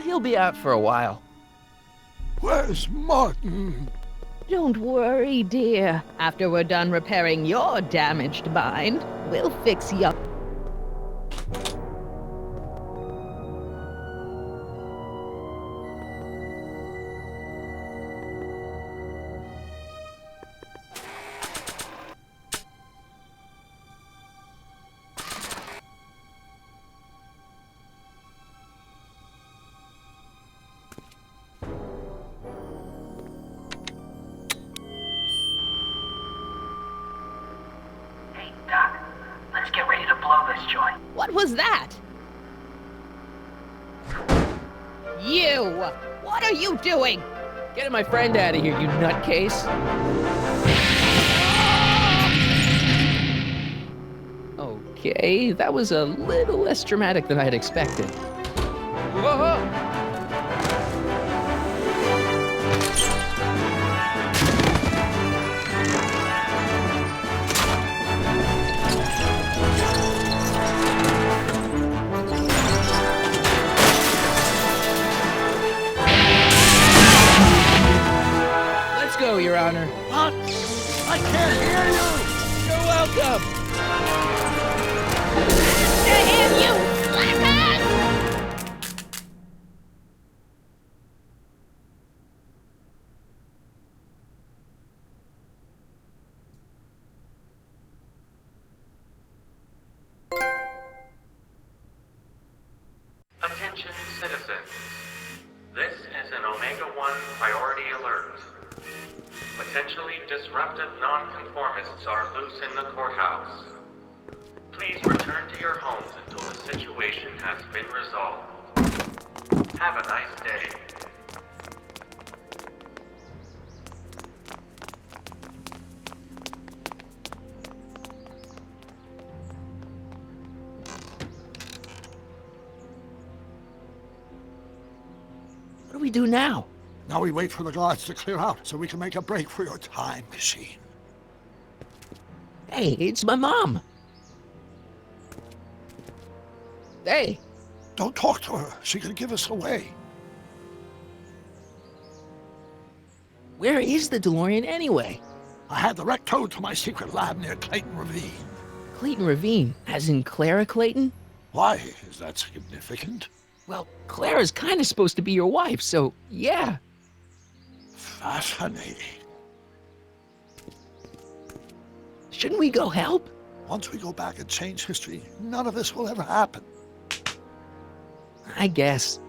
he'll be out for a while. Where's Martin? Don't worry, dear. After we're done repairing your damaged mind, we'll fix you. Doc, let's get ready to blow this joint. What was that? You! What are you doing? Getting my friend out of here, you nutcase. Okay, that was a little less dramatic than I had expected. Whoa! Go, Your Honor. What? I can't hear you! You're welcome! To him, you slackhead! Attention citizens. This is an Omega-1 priority alert. Potentially disruptive nonconformists are loose in the courthouse. Please return to your homes until the situation has been resolved. Have a nice day. What do we do now? Now we wait for the guards to clear out so we can make a break for your time machine. Hey, it's my mom. Hey. Don't talk to her. She could give us away. Where is the DeLorean anyway? I had the wreck towed to my secret lab near Clayton Ravine. Clayton Ravine, as in Clara Clayton? Why is that significant? Well, Clara's kind of supposed to be your wife, so yeah. Fascinating. Shouldn't we go help? Once we go back and change history, none of this will ever happen. I guess.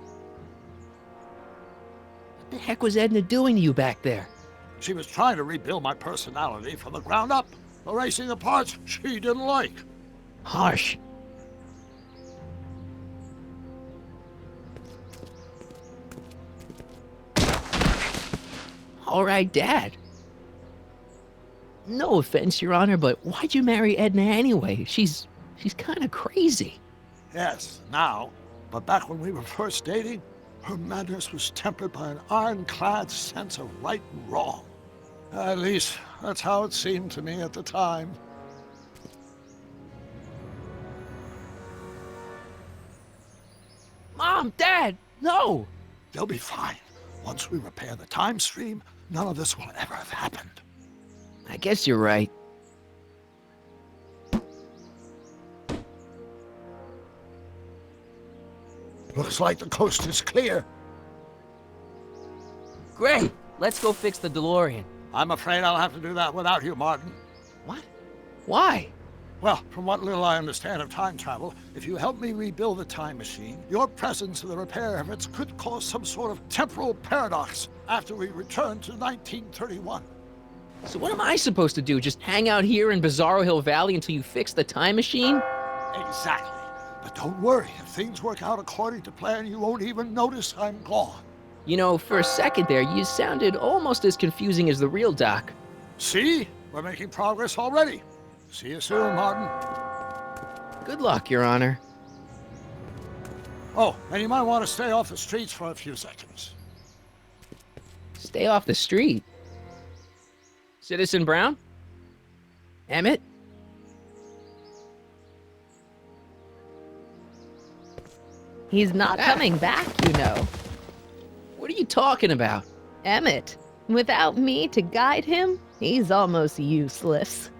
What the heck was Edna doing to you back there? She was trying to rebuild my personality from the ground up, erasing the parts she didn't like. Harsh. All right, Dad. No offense, Your Honor, but why'd you marry Edna anyway? She's kind of crazy. Yes, now. But back when we were first dating, her madness was tempered by an ironclad sense of right and wrong. At least, that's how it seemed to me at the time. Mom, Dad, no! They'll be fine. Once we repair the time stream, none of this will ever have happened. I guess you're right. Looks like the coast is clear. Great! Let's go fix the DeLorean. I'm afraid I'll have to do that without you, Martin. What? Why? Well, from what little I understand of time travel, if you help me rebuild the time machine, your presence in the repair efforts could cause some sort of temporal paradox after we return to 1931. So what am I supposed to do? Just hang out here in Bizarro Hill Valley until you fix the time machine? Exactly. But don't worry, if things work out according to plan, you won't even notice I'm gone. You know, for a second there, you sounded almost as confusing as the real Doc. See? We're making progress already. See you soon, Martin. Good luck, Your Honor. Oh, and you might want to stay off the streets for a few seconds. Stay off the street. Citizen Brown? Emmett? He's not coming back, you know. What are you talking about? Emmett, without me to guide him, he's almost useless.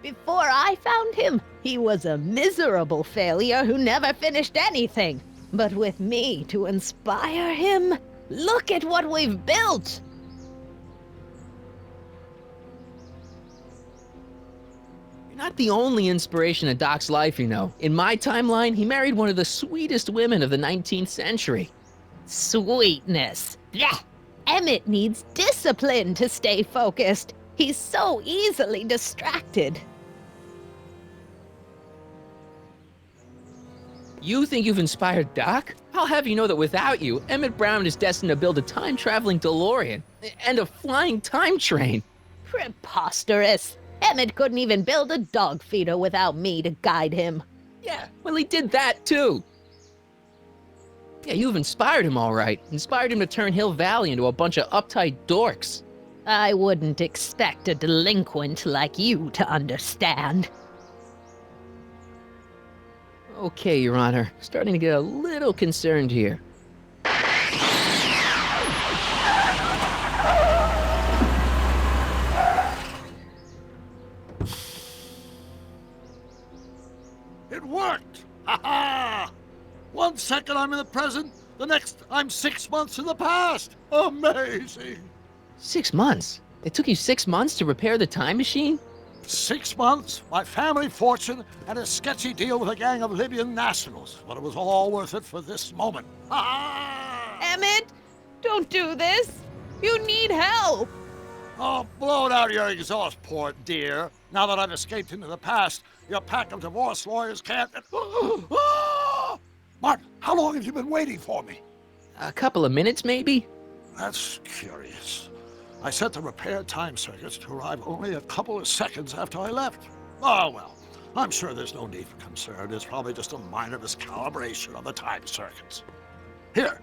Before I found him, he was a miserable failure who never finished anything. But with me to inspire him, look at what we've built! You're not the only inspiration in Doc's life, you know. In my timeline, he married one of the sweetest women of the 19th century. Sweetness. Blech. Emmett needs discipline to stay focused. He's so easily distracted. You think you've inspired Doc? I'll have you know that without you, Emmett Brown is destined to build a time-traveling DeLorean and a flying time train. Preposterous. Emmett couldn't even build a dog feeder without me to guide him. Yeah, well, he did that too. Yeah, you've inspired him all right. Inspired him to turn Hill Valley into a bunch of uptight dorks. I wouldn't expect a delinquent like you to understand. Okay, Your Honor. Starting to get a little concerned here. It worked! Ha ha! 1 second I'm in the present, the next I'm 6 months in the past. Amazing! 6 months? It took you 6 months to repair the time machine? 6 months, my family fortune, and a sketchy deal with a gang of Libyan nationals. But it was all worth it for this moment. Ha ha! Emmett, don't do this. You need help. Oh, blow it out of your exhaust port, dear. Now that I've escaped into the past, your pack of divorce lawyers can't... Martin, how long have you been waiting for me? A couple of minutes, maybe? That's curious. I set the repair time circuits to arrive only a couple of seconds after I left. Oh, well, I'm sure there's no need for concern. It's probably just a minor miscalibration of the time circuits. Here,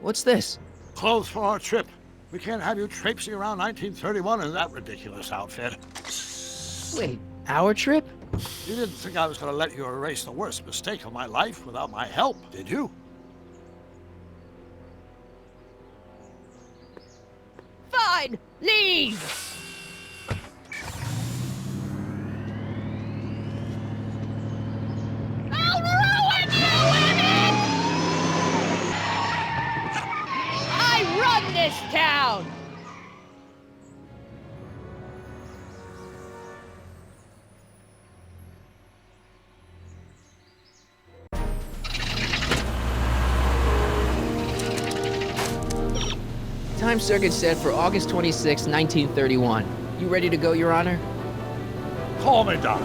What's this? clothes for our trip. We can't have you traipsing around 1931 in that ridiculous outfit. Wait, our trip? You didn't think I was going to let you erase the worst mistake of my life without my help, did you? Fine, leave. I'll ruin you, Emmett! I run this town! Time circuit set for August 26, 1931. You ready to go, Your Honor? Call me, Doc.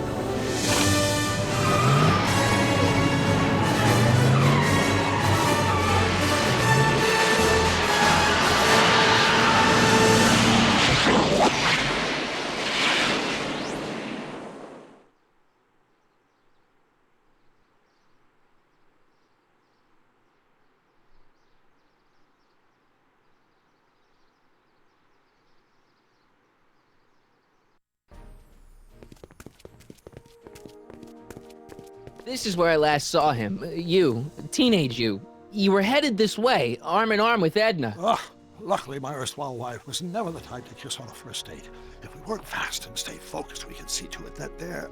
This is where I last saw him. You, teenage you. You were headed this way, arm in arm with Edna. Luckily, my erstwhile wife was never the type to kiss on a first date. If we work fast and stay focused, we can see to it that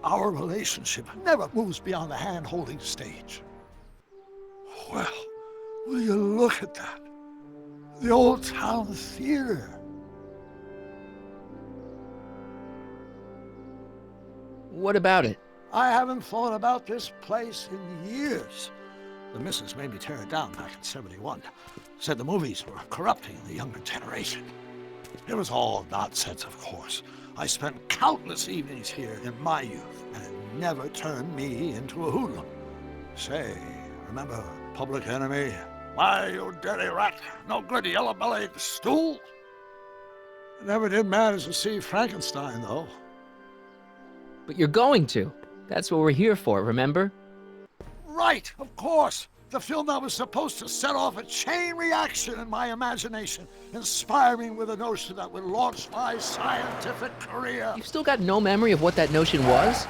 our relationship never moves beyond the hand-holding stage. Well, will you look at that? The old town theater. What about it? I haven't thought about this place in years. The missus made me tear it down back in '71. Said the movies were corrupting the younger generation. It was all nonsense, of course. I spent countless evenings here in my youth, and it never turned me into a hoodlum. Say, remember Public Enemy? Why, you dirty rat, no good yellow-bellied stool? I never did manage to see Frankenstein, though. But you're going to. That's what we're here for, remember? Right, of course. The film that was supposed to set off a chain reaction in my imagination, inspiring with a notion that would launch my scientific career. You've still got no memory of what that notion was?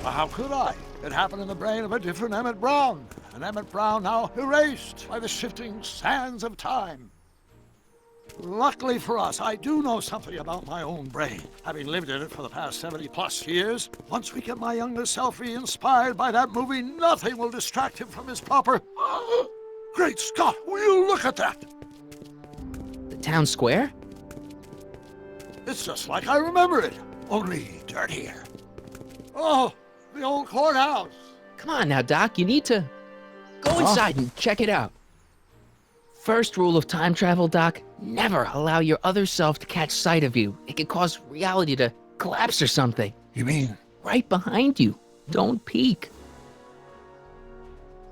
How could I? It happened in the brain of a different Emmett Brown. and Emmett Brown now erased by the shifting sands of time. Luckily for us, I do know something about my own brain, having lived in it for the past 70+ years. Once we get my younger self re-inspired by that movie, nothing will distract him from his proper... Great Scott, will you look at that? The town square? It's just like I remember it, only dirtier. Oh, the old courthouse. Come on now, Doc, you need to go inside and check it out. First rule of time travel, Doc, never allow your other self to catch sight of you. It could cause reality to collapse or something. You mean? Right behind you. Don't peek.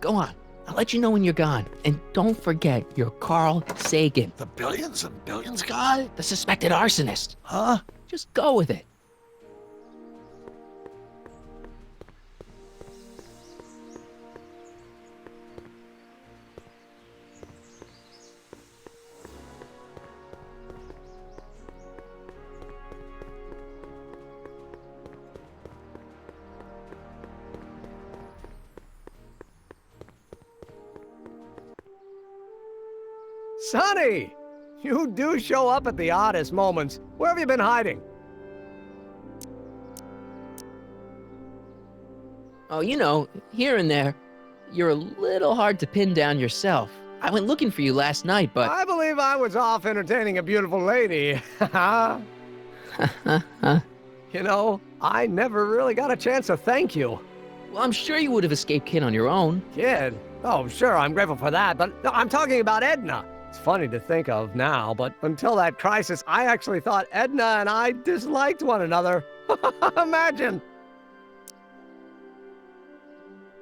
Go on. I'll let you know when you're gone. And don't forget your Carl Sagan. The billions and billions guy? The suspected arsonist. Huh? Just go with it. Sonny! You do show up at the oddest moments. Where have you been hiding? Oh, you know, here and there, you're a little hard to pin down yourself. I went looking for you last night, but... I believe I was off entertaining a beautiful lady. You know, I never really got a chance to thank you. Well, I'm sure you would have escaped Kid on your own. Kid? Oh, sure, I'm grateful for that, but no, I'm talking about Edna. It's funny to think of now, but until that crisis, I actually thought Edna and I disliked one another. Imagine!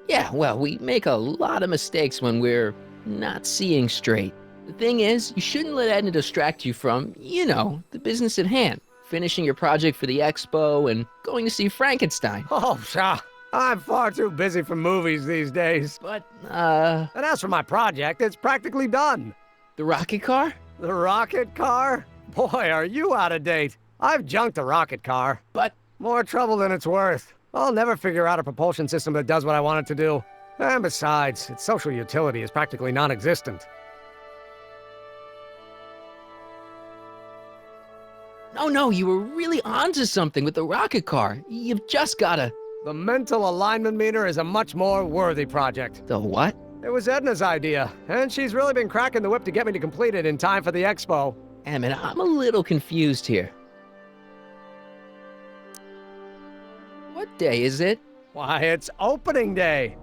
Yeah, well, we make a lot of mistakes when we're not seeing straight. The thing is, you shouldn't let Edna distract you from, you know, the business at hand. Finishing your project for the expo and going to see Frankenstein. Oh, pshaw. I'm far too busy for movies these days. But, And as for my project, it's practically done. the rocket car? The rocket car? Boy, are you out of date. I've junked a rocket car. But, More trouble than it's worth. I'll never figure out a propulsion system that does what I want it to do. And besides, its social utility is practically non-existent. no, you were really onto something with the rocket car. You've just gotta... The mental alignment meter is a much more worthy project. The what? It was Edna's idea, and she's really been cracking the whip to get me to complete it in time for the expo. Emmett, I'm a little confused here. What day is it? Why, it's opening day.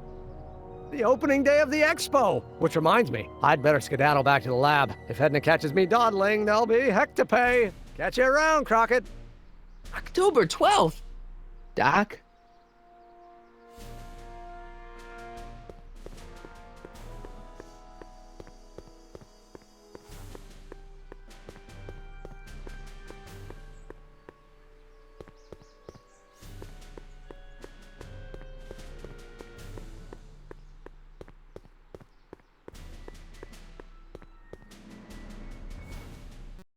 The opening day of the expo. Which reminds me, I'd better skedaddle back to the lab. If Edna catches me dawdling, there'll be heck to pay. Catch you around, Crockett. October 12th? Doc,